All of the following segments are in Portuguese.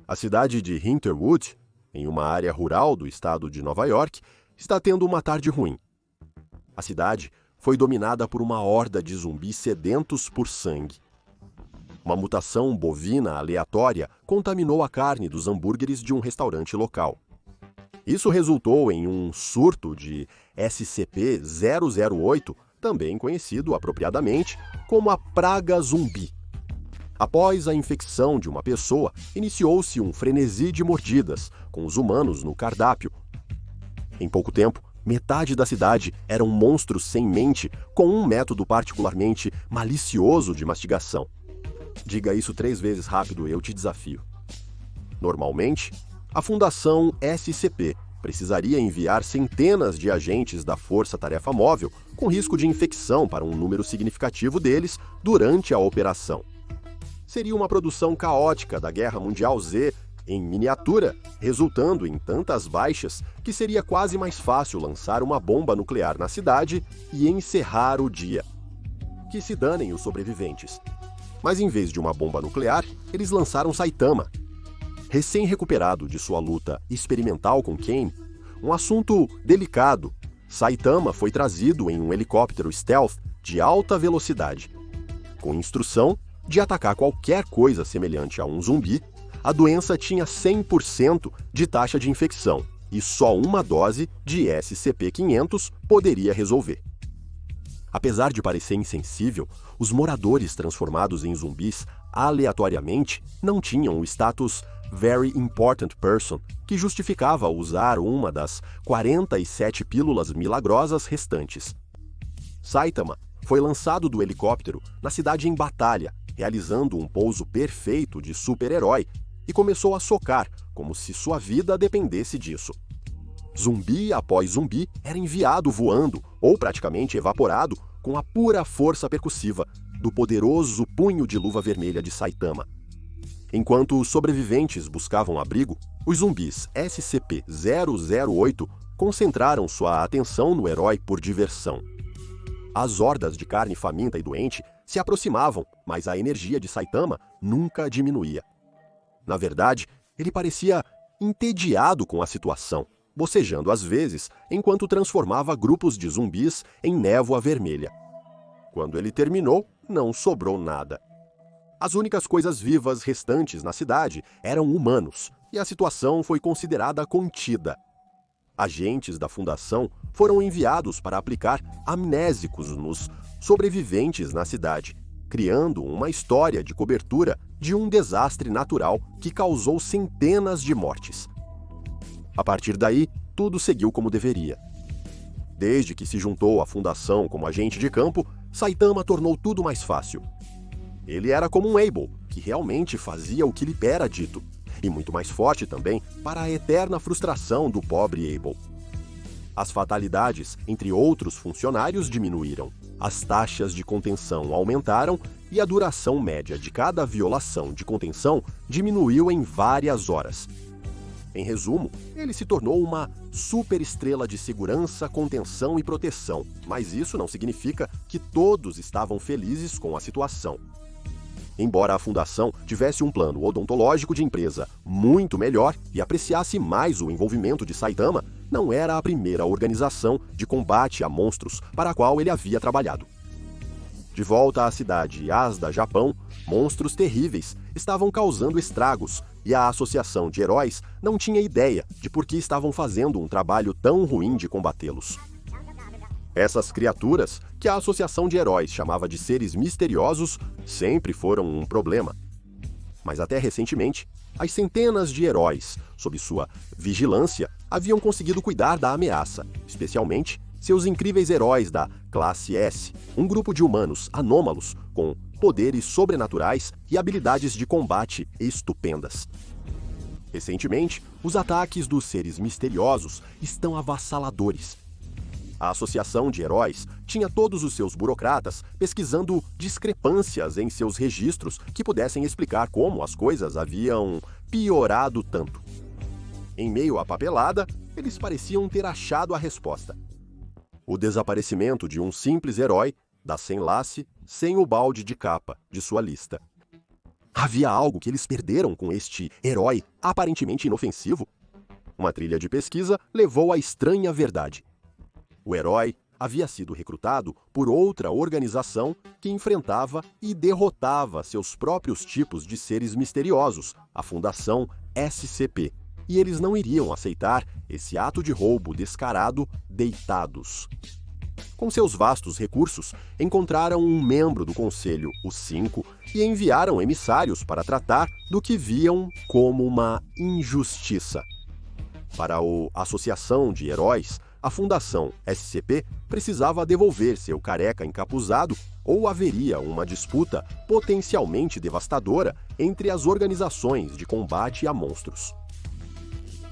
A cidade de Hinterwood, em uma área rural do estado de Nova York, está tendo uma tarde ruim. A cidade foi dominada por uma horda de zumbis sedentos por sangue. Uma mutação bovina aleatória contaminou a carne dos hambúrgueres de um restaurante local. Isso resultou em um surto de SCP-008, também conhecido apropriadamente como a praga zumbi. Após a infecção de uma pessoa, iniciou-se um frenesi de mordidas, com os humanos no cardápio. Em pouco tempo, metade da cidade eram monstros sem mente, com um método particularmente malicioso de mastigação. Diga isso 3 vezes rápido, eu te desafio. Normalmente, a Fundação SCP precisaria enviar centenas de agentes da Força Tarefa Móvel, com risco de infecção para um número significativo deles durante a operação. Seria uma produção caótica da Guerra Mundial Z, em miniatura, resultando em tantas baixas que seria quase mais fácil lançar uma bomba nuclear na cidade e encerrar o dia. Que se danem os sobreviventes. Mas em vez de uma bomba nuclear, eles lançaram Saitama. Recém-recuperado de sua luta experimental com Kane, um assunto delicado, Saitama foi trazido em um helicóptero stealth de alta velocidade. Com instrução de atacar qualquer coisa semelhante a um zumbi, a doença tinha 100% de taxa de infecção e só uma dose de SCP-500 poderia resolver. Apesar de parecer insensível, os moradores transformados em zumbis aleatoriamente não tinham o status Very Important Person, que justificava usar uma das 47 pílulas milagrosas restantes. Saitama foi lançado do helicóptero na cidade em batalha, realizando um pouso perfeito de super-herói, e começou a socar, como se sua vida dependesse disso. Zumbi após zumbi era enviado voando, ou praticamente evaporado, com a pura força percussiva do poderoso punho de luva vermelha de Saitama. Enquanto os sobreviventes buscavam abrigo, os zumbis SCP-008 concentraram sua atenção no herói por diversão. As hordas de carne faminta e doente se aproximavam, mas a energia de Saitama nunca diminuía. Na verdade, ele parecia entediado com a situação, bocejando às vezes enquanto transformava grupos de zumbis em névoa vermelha. Quando ele terminou, não sobrou nada. As únicas coisas vivas restantes na cidade eram humanos, e a situação foi considerada contida. Agentes da Fundação foram enviados para aplicar amnésicos nos sobreviventes na cidade, criando uma história de cobertura de um desastre natural que causou centenas de mortes. A partir daí, tudo seguiu como deveria. Desde que se juntou à Fundação como agente de campo, Saitama tornou tudo mais fácil. Ele era como um Able, que realmente fazia o que lhe era dito, e muito mais forte também para a eterna frustração do pobre Able. As fatalidades entre outros funcionários diminuíram, as taxas de contenção aumentaram e a duração média de cada violação de contenção diminuiu em várias horas. Em resumo, ele se tornou uma superestrela de segurança, contenção e proteção, mas isso não significa que todos estavam felizes com a situação. Embora a Fundação tivesse um plano odontológico de empresa muito melhor e apreciasse mais o envolvimento de Saitama, não era a primeira organização de combate a monstros para a qual ele havia trabalhado. De volta à cidade Asda, Japão, monstros terríveis estavam causando estragos e a Associação de Heróis não tinha ideia de por que estavam fazendo um trabalho tão ruim de combatê-los. Essas criaturas, que a Associação de Heróis chamava de seres misteriosos, sempre foram um problema. Mas até recentemente, as centenas de heróis, sob sua vigilância, haviam conseguido cuidar da ameaça, especialmente seus incríveis heróis da Classe S, um grupo de humanos anômalos com poderes sobrenaturais e habilidades de combate estupendas. Recentemente, os ataques dos seres misteriosos estão avassaladores. A Associação de Heróis tinha todos os seus burocratas pesquisando discrepâncias em seus registros que pudessem explicar como as coisas haviam piorado tanto. Em meio à papelada, eles pareciam ter achado a resposta. O desaparecimento de um simples herói da sem-lace, sem o balde de capa de sua lista. Havia algo que eles perderam com este herói aparentemente inofensivo? Uma trilha de pesquisa levou à estranha verdade. O herói havia sido recrutado por outra organização que enfrentava e derrotava seus próprios tipos de seres misteriosos, a Fundação SCP. E eles não iriam aceitar esse ato de roubo descarado deitados. Com seus vastos recursos, encontraram um membro do Conselho, o 5, e enviaram emissários para tratar do que viam como uma injustiça. Para a Associação de Heróis, a Fundação SCP precisava devolver seu careca encapuzado ou haveria uma disputa potencialmente devastadora entre as organizações de combate a monstros.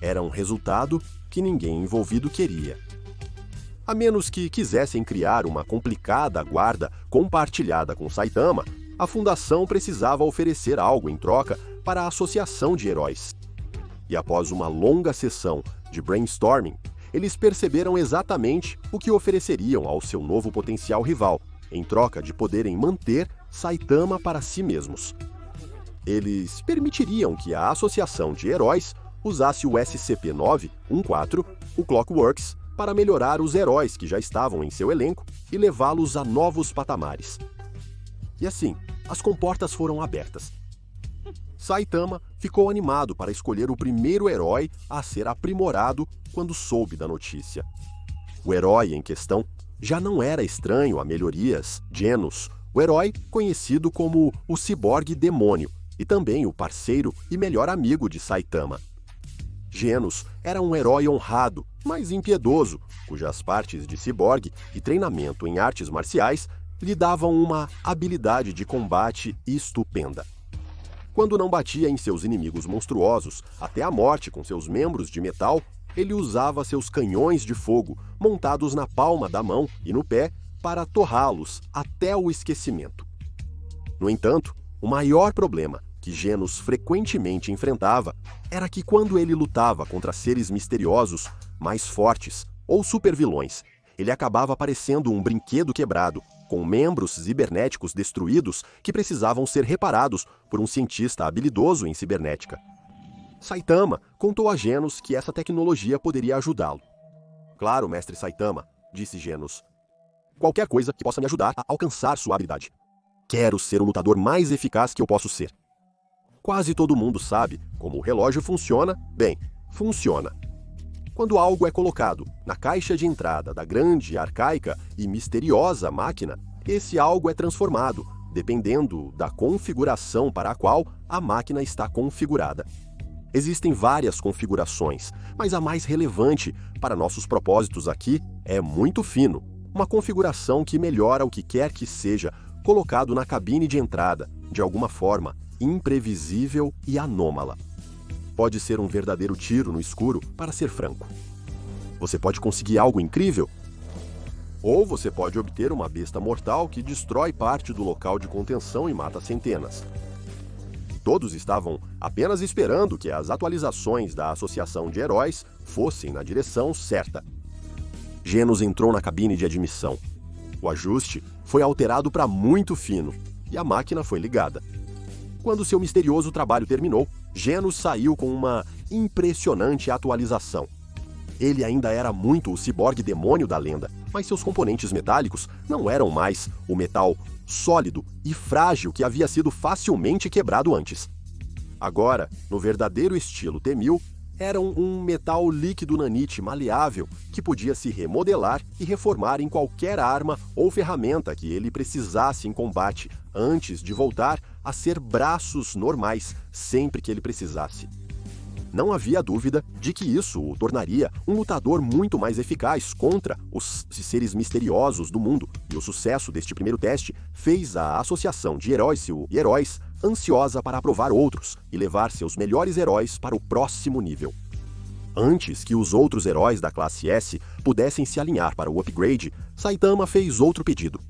Era um resultado que ninguém envolvido queria. A menos que quisessem criar uma complicada guarda compartilhada com Saitama, a Fundação precisava oferecer algo em troca para a Associação de Heróis. E após uma longa sessão de brainstorming, eles perceberam exatamente o que ofereceriam ao seu novo potencial rival, em troca de poderem manter Saitama para si mesmos. Eles permitiriam que a Associação de Heróis usasse o SCP-914, o Clockworks, para melhorar os heróis que já estavam em seu elenco e levá-los a novos patamares. E assim, as comportas foram abertas. Saitama ficou animado para escolher o primeiro herói a ser aprimorado quando soube da notícia. O herói em questão já não era estranho a melhorias, Genos, o herói conhecido como o ciborgue demônio e também o parceiro e melhor amigo de Saitama. Genos era um herói honrado, mas impiedoso, cujas partes de ciborgue e treinamento em artes marciais lhe davam uma habilidade de combate estupenda. Quando não batia em seus inimigos monstruosos até a morte com seus membros de metal, ele usava seus canhões de fogo, montados na palma da mão e no pé, para torrá-los até o esquecimento. No entanto, o maior problema que Genos frequentemente enfrentava era que quando ele lutava contra seres misteriosos, mais fortes ou supervilões, ele acabava parecendo um brinquedo quebrado, com membros cibernéticos destruídos que precisavam ser reparados por um cientista habilidoso em cibernética. Saitama contou a Genos que essa tecnologia poderia ajudá-lo. Claro, mestre Saitama, disse Genos. Qualquer coisa que possa me ajudar a alcançar sua habilidade. Quero ser o lutador mais eficaz que eu posso ser. Quase todo mundo sabe como o relógio funciona. Bem, funciona. Quando algo é colocado na caixa de entrada da grande, arcaica e misteriosa máquina, esse algo é transformado, dependendo da configuração para a qual a máquina está configurada. Existem várias configurações, mas a mais relevante para nossos propósitos aqui é muito fino, uma configuração que melhora o que quer que seja colocado na cabine de entrada, de alguma forma imprevisível e anômala. Pode ser um verdadeiro tiro no escuro, para ser franco. Você pode conseguir algo incrível, ou você pode obter uma besta mortal que destrói parte do local de contenção e mata centenas. Todos estavam apenas esperando que as atualizações da Associação de Heróis fossem na direção certa. Genos entrou na cabine de admissão. O ajuste foi alterado para muito fino e a máquina foi ligada. Quando seu misterioso trabalho terminou, Genos saiu com uma impressionante atualização. Ele ainda era muito o ciborgue demônio da lenda, mas seus componentes metálicos não eram mais o metal sólido e frágil que havia sido facilmente quebrado antes. Agora, no verdadeiro estilo T-1000, eram um metal líquido nanite maleável que podia se remodelar e reformar em qualquer arma ou ferramenta que ele precisasse em combate, antes de voltar a ser braços normais sempre que ele precisasse. Não havia dúvida de que isso o tornaria um lutador muito mais eficaz contra os seres misteriosos do mundo, e o sucesso deste primeiro teste fez a Associação de Heróis e Heróis ansiosa para aprovar outros e levar seus melhores heróis para o próximo nível. Antes que os outros heróis da classe S pudessem se alinhar para o upgrade, Saitama fez outro pedido.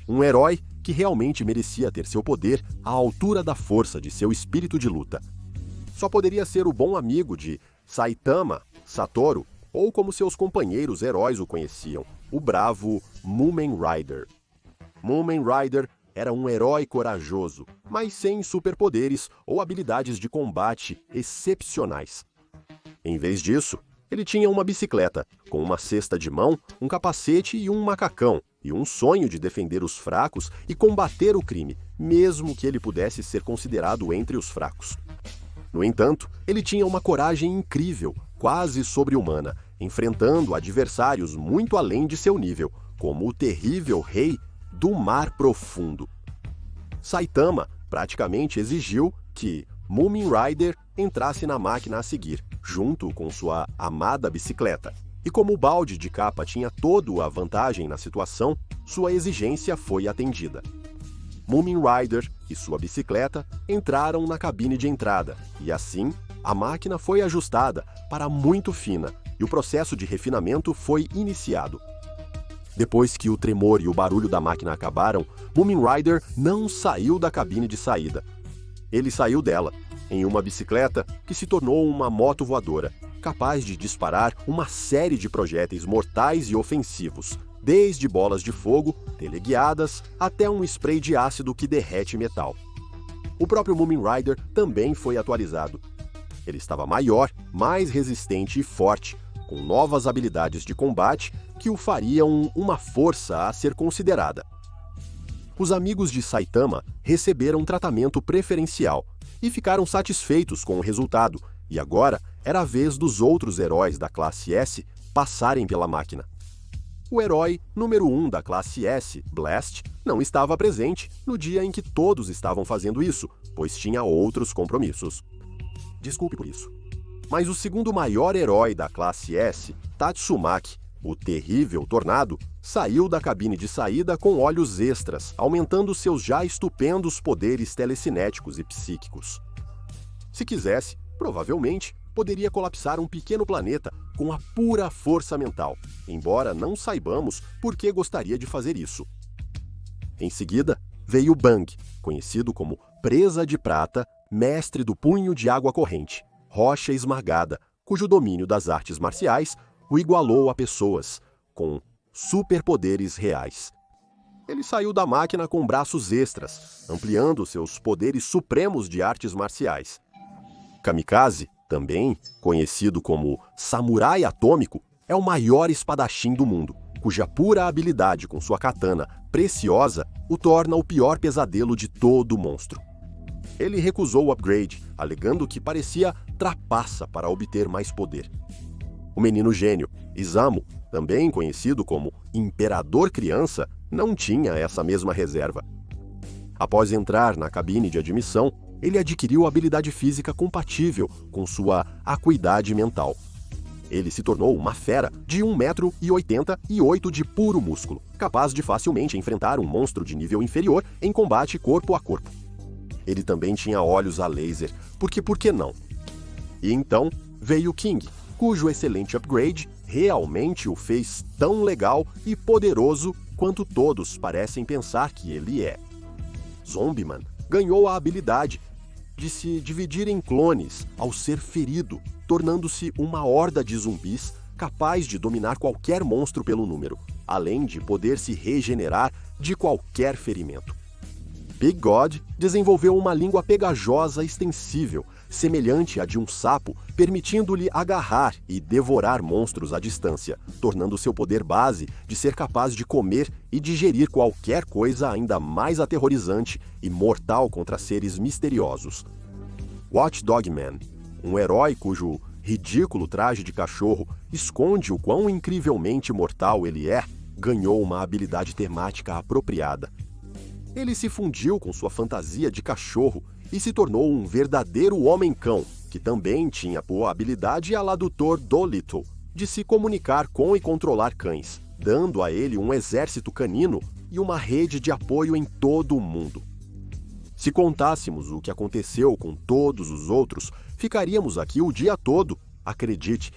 Um herói que realmente merecia ter seu poder à altura da força de seu espírito de luta. Só poderia ser o bom amigo de Saitama, Satoru, ou como seus companheiros heróis o conheciam, o bravo Mumen Rider. Mumen Rider era um herói corajoso, mas sem superpoderes ou habilidades de combate excepcionais. Em vez disso, ele tinha uma bicicleta, com uma cesta de mão, um capacete e um macacão, e um sonho de defender os fracos e combater o crime, mesmo que ele pudesse ser considerado entre os fracos. No entanto, ele tinha uma coragem incrível, quase sobre-humana, enfrentando adversários muito além de seu nível, como o terrível rei do Mar Profundo. Saitama praticamente exigiu que Moomin Rider entrasse na máquina a seguir, junto com sua amada bicicleta. E como o balde de capa tinha toda a vantagem na situação, sua exigência foi atendida. Moomin Rider e sua bicicleta entraram na cabine de entrada, e assim, a máquina foi ajustada para muito fina e o processo de refinamento foi iniciado. Depois que o tremor e o barulho da máquina acabaram, Moomin Rider não saiu da cabine de saída. Ele saiu dela, em uma bicicleta que se tornou uma moto voadora, capaz de disparar uma série de projéteis mortais e ofensivos, desde bolas de fogo, teleguiadas, até um spray de ácido que derrete metal. O próprio Moomin Rider também foi atualizado. Ele estava maior, mais resistente e forte, com novas habilidades de combate que o fariam uma força a ser considerada. Os amigos de Saitama receberam um tratamento preferencial e ficaram satisfeitos com o resultado, e agora era a vez dos outros heróis da classe S passarem pela máquina. O herói número 1 da classe S, Blast, não estava presente no dia em que todos estavam fazendo isso, pois tinha outros compromissos. Desculpe por isso. Mas o segundo maior herói da classe S, Tatsumaki, o terrível Tornado, saiu da cabine de saída com olhos extras, aumentando seus já estupendos poderes telecinéticos e psíquicos. Se quisesse, provavelmente, poderia colapsar um pequeno planeta com a pura força mental, embora não saibamos por que gostaria de fazer isso. Em seguida, veio Bang, conhecido como Presa de Prata, mestre do punho de água corrente, rocha esmagada, cujo domínio das artes marciais o igualou a pessoas, com superpoderes reais. Ele saiu da máquina com braços extras, ampliando seus poderes supremos de artes marciais. Kamikaze, também conhecido como Samurai Atômico, é o maior espadachim do mundo, cuja pura habilidade com sua katana preciosa o torna o pior pesadelo de todo monstro. Ele recusou o upgrade, alegando que parecia trapaça para obter mais poder. O menino gênio, Izamu, também conhecido como Imperador Criança, não tinha essa mesma reserva. Após entrar na cabine de admissão, ele adquiriu habilidade física compatível com sua acuidade mental. Ele se tornou uma fera de 1,88 m de puro músculo, capaz de facilmente enfrentar um monstro de nível inferior em combate corpo a corpo. Ele também tinha olhos a laser, porque por que não? E então veio King, cujo excelente upgrade realmente o fez tão legal e poderoso quanto todos parecem pensar que ele é. Zombieman ganhou a habilidade de se dividir em clones ao ser ferido, tornando-se uma horda de zumbis capaz de dominar qualquer monstro pelo número, além de poder se regenerar de qualquer ferimento. Big God desenvolveu uma língua pegajosa extensível, semelhante à de um sapo, permitindo-lhe agarrar e devorar monstros à distância, tornando seu poder base de ser capaz de comer e digerir qualquer coisa ainda mais aterrorizante e mortal contra seres misteriosos. Watchdog Man, um herói cujo ridículo traje de cachorro esconde o quão incrivelmente mortal ele é, ganhou uma habilidade temática apropriada. Ele se fundiu com sua fantasia de cachorro e se tornou um verdadeiro homem-cão, que também tinha a habilidade à la do Thor Dolittle de se comunicar com e controlar cães, dando a ele um exército canino e uma rede de apoio em todo o mundo. Se contássemos o que aconteceu com todos os outros, ficaríamos aqui o dia todo, acredite.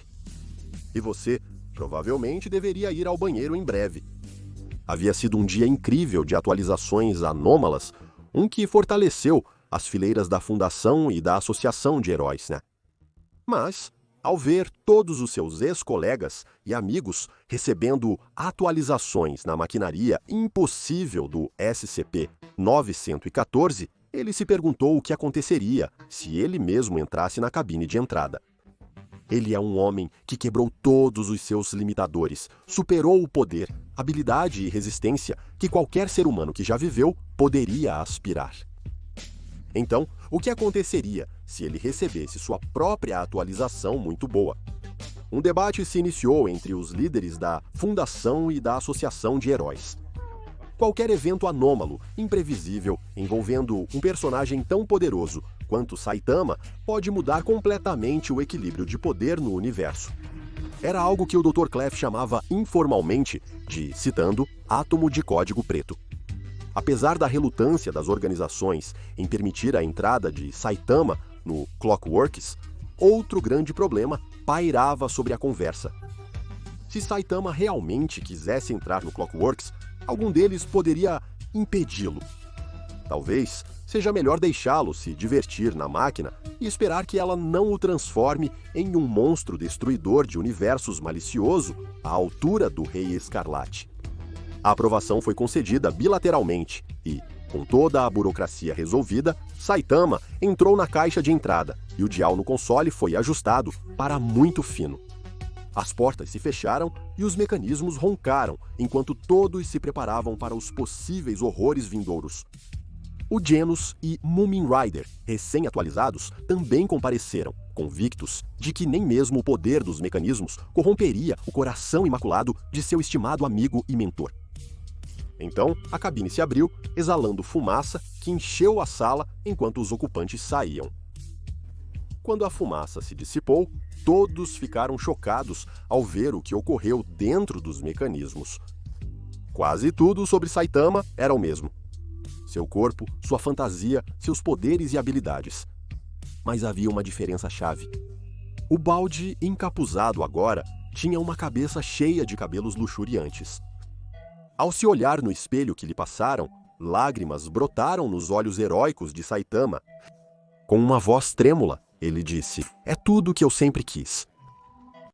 E você provavelmente deveria ir ao banheiro em breve. Havia sido um dia incrível de atualizações anômalas, um que fortaleceu as fileiras da Fundação e da Associação de Heróis, né? Mas Ao ver todos os seus ex-colegas e amigos recebendo atualizações na maquinaria impossível do SCP-914, ele se perguntou o que aconteceria se ele mesmo entrasse na cabine de entrada. Ele é um homem que quebrou todos os seus limitadores, superou o poder, habilidade e resistência que qualquer ser humano que já viveu poderia aspirar. Então, o que aconteceria se ele recebesse sua própria atualização muito boa? Um debate se iniciou entre os líderes da Fundação e da Associação de Heróis. Qualquer evento anômalo, imprevisível, envolvendo um personagem tão poderoso quanto Saitama pode mudar completamente o equilíbrio de poder no universo. Era algo que o Dr. Clef chamava informalmente de, citando, átomo de código preto. Apesar da relutância das organizações em permitir a entrada de Saitama no Clockworks, outro grande problema pairava sobre a conversa. Se Saitama realmente quisesse entrar no Clockworks, algum deles poderia impedi-lo. Talvez seja melhor deixá-lo se divertir na máquina e esperar que ela não o transforme em um monstro destruidor de universos malicioso à altura do Rei Escarlate. A aprovação foi concedida bilateralmente e, com toda a burocracia resolvida, Saitama entrou na caixa de entrada e o dial no console foi ajustado para muito fino. As portas se fecharam e os mecanismos roncaram enquanto todos se preparavam para os possíveis horrores vindouros. O Genos e Moomin Rider, recém-atualizados, também compareceram, convictos de que nem mesmo o poder dos mecanismos corromperia o coração imaculado de seu estimado amigo e mentor. Então, a cabine se abriu, exalando fumaça que encheu a sala enquanto os ocupantes saíam. Quando a fumaça se dissipou, todos ficaram chocados ao ver o que ocorreu dentro dos mecanismos. Quase tudo sobre Saitama era o mesmo. Seu corpo, sua fantasia, seus poderes e habilidades. Mas havia uma diferença-chave. O balde encapuzado agora tinha uma cabeça cheia de cabelos luxuriantes. Ao se olhar no espelho que lhe passaram, lágrimas brotaram nos olhos heróicos de Saitama. Com uma voz trêmula, ele disse: "É tudo o que eu sempre quis."